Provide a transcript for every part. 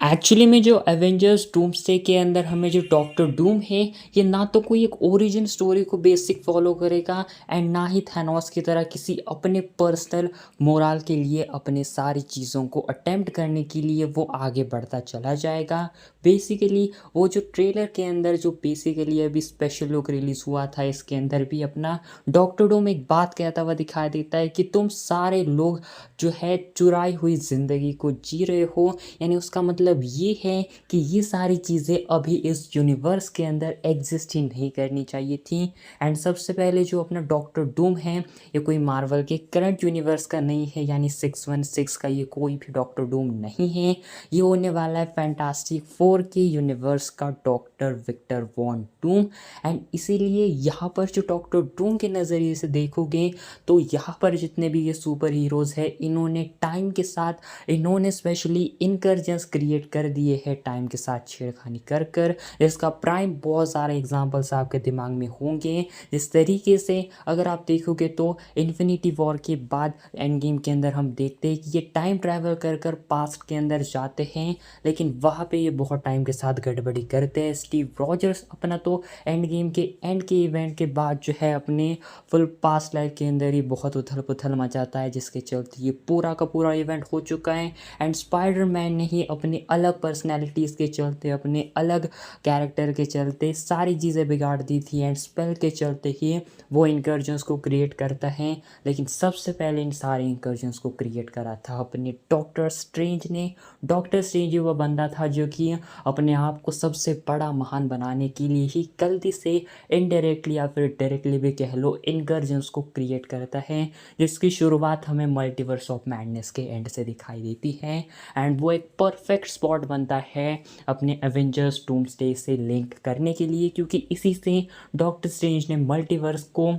Actually में जो Avengers doomsday के अंदर हमें जो डॉक्टर डूम है, ये ना तो कोई एक ओरिजिन स्टोरी को बेसिक फॉलो करेगा एंड ना ही थैनोस की तरह किसी अपने पर्सनल मोरल के लिए अपने सारी चीज़ों को अटेम्प्ट करने के लिए वो आगे बढ़ता चला जाएगा। बेसिकली वो जो ट्रेलर के अंदर जो बेसिकली अभी स्पेशल लुक रिलीज़ हुआ था, इसके अंदर भी अपना डॉक्टर डूम एक बात कहता हुआ दिखाई देता है कि तुम सारे लोग जो है चुराई हुई ज़िंदगी को जी रहे हो। यानी उसका मतलब ये है कि ये सारी चीज़ें अभी इस यूनिवर्स के अंदर एग्जिस्ट ही नहीं करनी चाहिए थी। एंड सबसे पहले जो अपना डॉक्टर डूम है, ये कोई मार्वल के करंट यूनिवर्स का नहीं है, यानी 616 का ये कोई भी डॉक्टर डूम नहीं है। ये होने वाला है फैंटास्टिक फोर के यूनिवर्स का doctor Victor von Doom. And इसीलिए यहाँ पर जो डॉक्टर डूम के नज़रिए से देखोगे तो यहाँ पर जितने भी ये सुपर हीरोज़ है, इन्होंने टाइम के साथ इन्होंने स्पेशली इनकर्जन्स क्रिएट कर दिए हैं टाइम के साथ छेड़खानी कर कर। इसका प्राइम बहुत सारे एग्जांपल्स आपके दिमाग में होंगे। जिस तरीके से अगर आप देखोगे तो इन्फिनिटी वॉर के बाद एंड गेम के अंदर हम देखते हैं कि ये टाइम ट्रैवल कर कर पास्ट के अंदर जाते हैं, लेकिन वहाँ पे ये बहुत टाइम के साथ गड़बड़ी करते हैं। स्टीव रॉजर्स अपना तो एंड गेम के एंड के इवेंट के बाद जो है अपने फुल पास्ट लाइफ के अंदर ही बहुत उथल पुथल मचाता है, जिसके चलते ये पूरा का पूरा इवेंट हो चुका है। एंड स्पाइडरमैन ने ही अपनी अलग पर्सनैलिटीज़ के चलते, अपने अलग कैरेक्टर के चलते सारी चीज़ें बिगाड़ दी थी। एंड स्पेल के चलते ही वो इंकर्जन्स को क्रिएट करता है, लेकिन सबसे पहले इन सारे इंकर्जन्स को क्रिएट करा था अपने डॉक्टर स्ट्रेंज ने। डॉक्टर स्ट्रेंज वो बंदा था जो कि अपने आप को सबसे बड़ा महान बनाने के लिए ही गलती से इनडायरेक्टली या फिर डायरेक्टली भी कह लो इंकर्जन्स को क्रिएट करता है, जिसकी शुरुआत हमें मल्टीवर्स ऑफ मैडनेस के एंड से दिखाई देती है। एंड वो एक परफेक्ट स्पॉट बनता है अपने एवेंजर्स डूम्सडे से लिंक करने के लिए, क्योंकि इसी से डॉक्टर स्ट्रेंज ने मल्टीवर्स को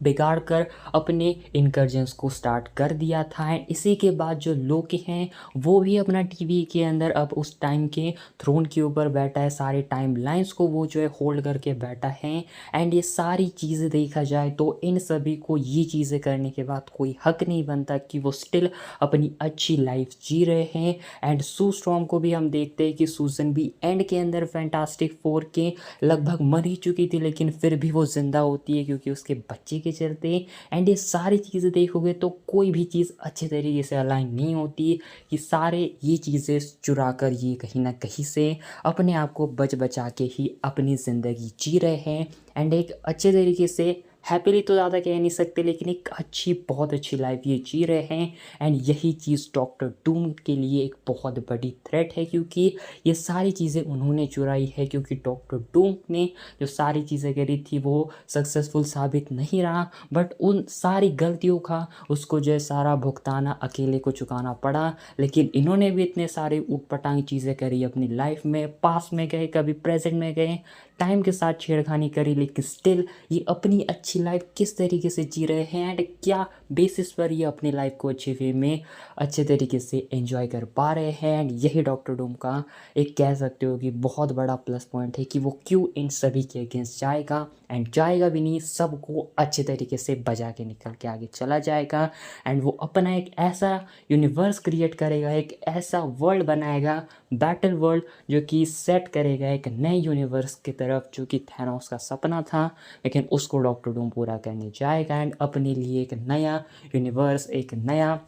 बिगाड़ कर अपने इनकर्जन्स को स्टार्ट कर दिया था। एंड इसी के बाद जो लोकी हैं वो भी अपना टीवी के अंदर अब उस टाइम के थ्रोन के ऊपर बैठा है, सारे टाइम लाइन्स को वो जो है होल्ड करके बैठा है। एंड ये सारी चीज़ें देखा जाए तो इन सभी को ये चीज़ें करने के बाद कोई हक नहीं बनता कि वो स्टिल अपनी अच्छी लाइफ जी रहे हैं। एंड सू स्ट्रॉन्ग को भी हम देखते हैं कि सूजन भी एंड के अंदर फैंटास्टिक फोर के लगभग मर ही चुकी थी, लेकिन फिर भी वो जिंदा होती है क्योंकि उसके बच्चे के चलते। एंड ये सारी चीज़ें देखोगे तो कोई भी चीज़ अच्छे तरीके से अलाइन नहीं होती, कि सारे ये चीज़ें चुरा कर ये कहीं ना कहीं से अपने आप को बच बचा के ही अपनी ज़िंदगी जी रहे हैं। एंड एक अच्छे तरीके से हैप्पीली तो ज़्यादा कह नहीं सकते, लेकिन एक अच्छी बहुत अच्छी लाइफ ये जी रहे हैं। एंड यही चीज़ डॉक्टर डूम के लिए एक बहुत बड़ी थ्रेट है, क्योंकि ये सारी चीज़ें उन्होंने चुराई है। क्योंकि डॉक्टर डूम ने जो सारी चीज़ें करी थी वो सक्सेसफुल साबित नहीं रहा, बट उन सारी गलतियों का उसको जो है सारा भुगताना अकेले को चुकाना पड़ा। लेकिन इन्होंने भी इतने सारे ऊटपटांग चीज़ें करी अपनी लाइफ में, पास में गए, कभी प्रेजेंट में गए, टाइम के साथ छेड़खानी करी, लेकिन स्टिल ये अपनी अच्छी लाइफ किस तरीके से जी रहे हैं एंड क्या बेसिस पर ये अपनी लाइफ को अच्छे वे में अच्छे तरीके से एंजॉय कर पा रहे हैं। एंड यही डॉक्टर डूम का एक कह सकते हो कि बहुत बड़ा प्लस पॉइंट है कि वो क्यों इन सभी के अगेंस्ट जाएगा। एंड जाएगा भी नहीं, सबको अच्छे तरीके से बजा के निकल के आगे चला जाएगा। एंड वो अपना एक ऐसा यूनिवर्स क्रिएट करेगा, एक ऐसा वर्ल्ड बनाएगा, बैटल वर्ल्ड, जो कि सेट करेगा एक नए यूनिवर्स की तरफ, जो कि थैनोस का सपना था, लेकिन उसको डॉक्टर डूम पूरा करने जाएगा। एंड अपने लिए एक नया यूनिवर्स, एक नया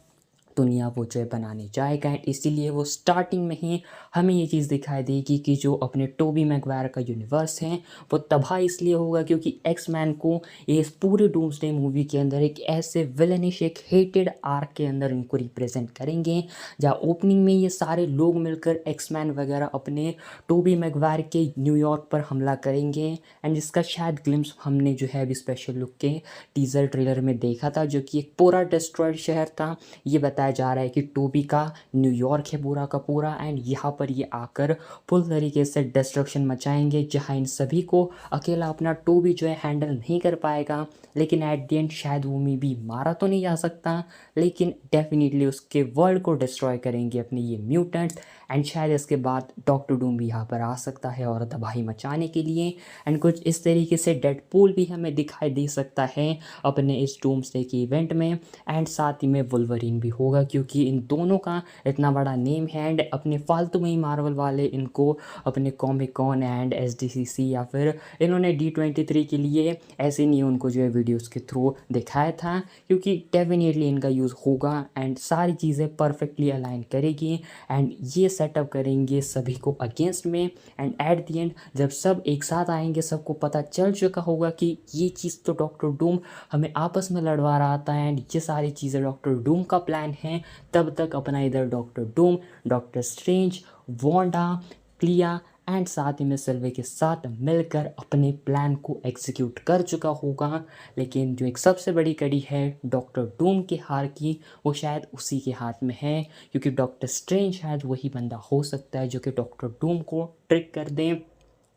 दुनिया वो जो है बनाने जाएगा। एंड इसीलिए वो स्टार्टिंग में ही हमें ये चीज़ दिखाई देगी कि जो अपने टोबी मैगवायर का यूनिवर्स है वो तबाह इसलिए होगा क्योंकि एक्स मैन को ये इस पूरे डूम्सडे मूवी के अंदर एक ऐसे विलनिश, एक हेटेड आर्क के अंदर इनको रिप्रेजेंट करेंगे, जहाँ ओपनिंग में ये सारे लोग मिलकर एक्स मैन वगैरह अपने टोबी मैगवायर के न्यूयॉर्क पर हमला करेंगे। एंड जिसका शायद ग्लिम्स हमने जो है अभी स्पेशल लुक के टीज़र ट्रेलर में देखा था, जो कि एक पूरा डिस्ट्रॉयड शहर था। ये बताया जा रहा है कि टोबी का न्यूयॉर्क है पूरा का पूरा, एंड यहाँ पर ये आकर फुल तरीके से डिस्ट्रक्शन मचाएंगे, जहाँ इन सभी को अकेला अपना टोबी जो है हैंडल नहीं कर पाएगा। लेकिन एट द एंड शायद वो में भी मारा तो नहीं जा सकता, लेकिन डेफिनेटली उसके वर्ल्ड को डिस्ट्रॉय करेंगे अपने ये म्यूटेंट्स। एंड शायद इसके बाद डॉक्टर डूम भी यहाँ पर आ सकता है और तबाही मचाने के लिए। एंड कुछ इस तरीके से डेडपूल भी हमें दिखाई दे सकता है अपने इस डूम्सडे के इवेंट में। एंड साथ ही में वुल्वरीन भी होगा होगा, क्योंकि इन दोनों का इतना बड़ा नेम है एंड अपने फालतू में ही मार्वल वाले इनको अपने कॉमिक कॉन एंड SDCC या फिर इन्होंने D23 के लिए ऐसे नहीं उनको जो है वीडियोस के थ्रू दिखाया था, क्योंकि डेफिनेटली इनका यूज़ होगा एंड सारी चीज़ें परफेक्टली अलाइन करेगी एंड ये सेटअप करेंगे सभी को अगेंस्ट में एंड एट द एंड जब सब एक साथ आएंगे सबको पता चल चुका होगा कि ये चीज़ तो डॉक्टर डूम हमें आपस में लड़वा रहा था एंड ये सारी चीज़ें डॉक्टर डूम का प्लान है, तब तक अपना इधर doctor Doom, doctor strange, Wanda, क्लिया and साथ ही में सिल्वे के साथ मिलकर अपने प्लान को एग्जीक्यूट कर चुका होगा। लेकिन जो एक सबसे बड़ी कड़ी है डॉक्टर डूम के हार की, वो शायद उसी के हाथ में है, क्योंकि डॉक्टर स्ट्रेंज शायद वही बंदा हो सकता है जो कि डॉक्टर डूम को ट्रिक कर दे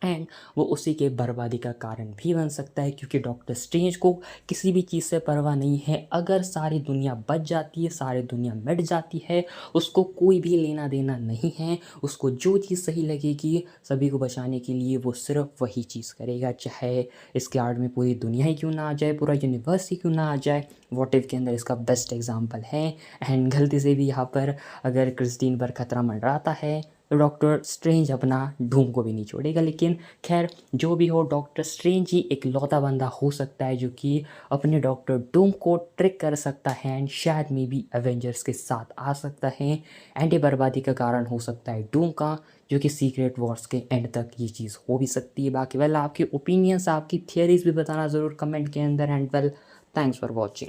एंड वो उसी के बर्बादी का कारण भी बन सकता है, क्योंकि डॉक्टर स्ट्रेंज को किसी भी चीज़ से परवाह नहीं है। अगर सारी दुनिया बच जाती है, सारी दुनिया मिट जाती है, उसको कोई भी लेना देना नहीं है। उसको जो चीज़ सही लगेगी सभी को बचाने के लिए वो सिर्फ वही चीज़ करेगा, चाहे इसके आड़ में पूरी दुनिया ही क्यों ना आ जाए, पूरा यूनिवर्स ही क्यों ना आ जाए। वॉट इफ के अंदर इसका बेस्ट एग्जाम्पल है एंड गलती से भी यहाँ पर अगर क्रिस्टीन पर खतरा मंडराता है तो डॉक्टर स्ट्रेंज अपना डूम को भी नहीं छोड़ेगा। लेकिन खैर जो भी हो, डॉक्टर स्ट्रेंज ही एक लौता बंदा हो सकता है जो कि अपने डॉक्टर डूम को ट्रिक कर सकता है एंड शायद में भी एवेंजर्स के साथ आ सकता है एंड ये बर्बादी का कारण हो सकता है डूम का, जो कि सीक्रेट वॉर्स के एंड तक ये चीज़ हो भी सकती है। बाकी वेल आपके ओपिनियंस, आपकी थियरीज भी बताना ज़रूर कमेंट के अंदर and well thanks for watching.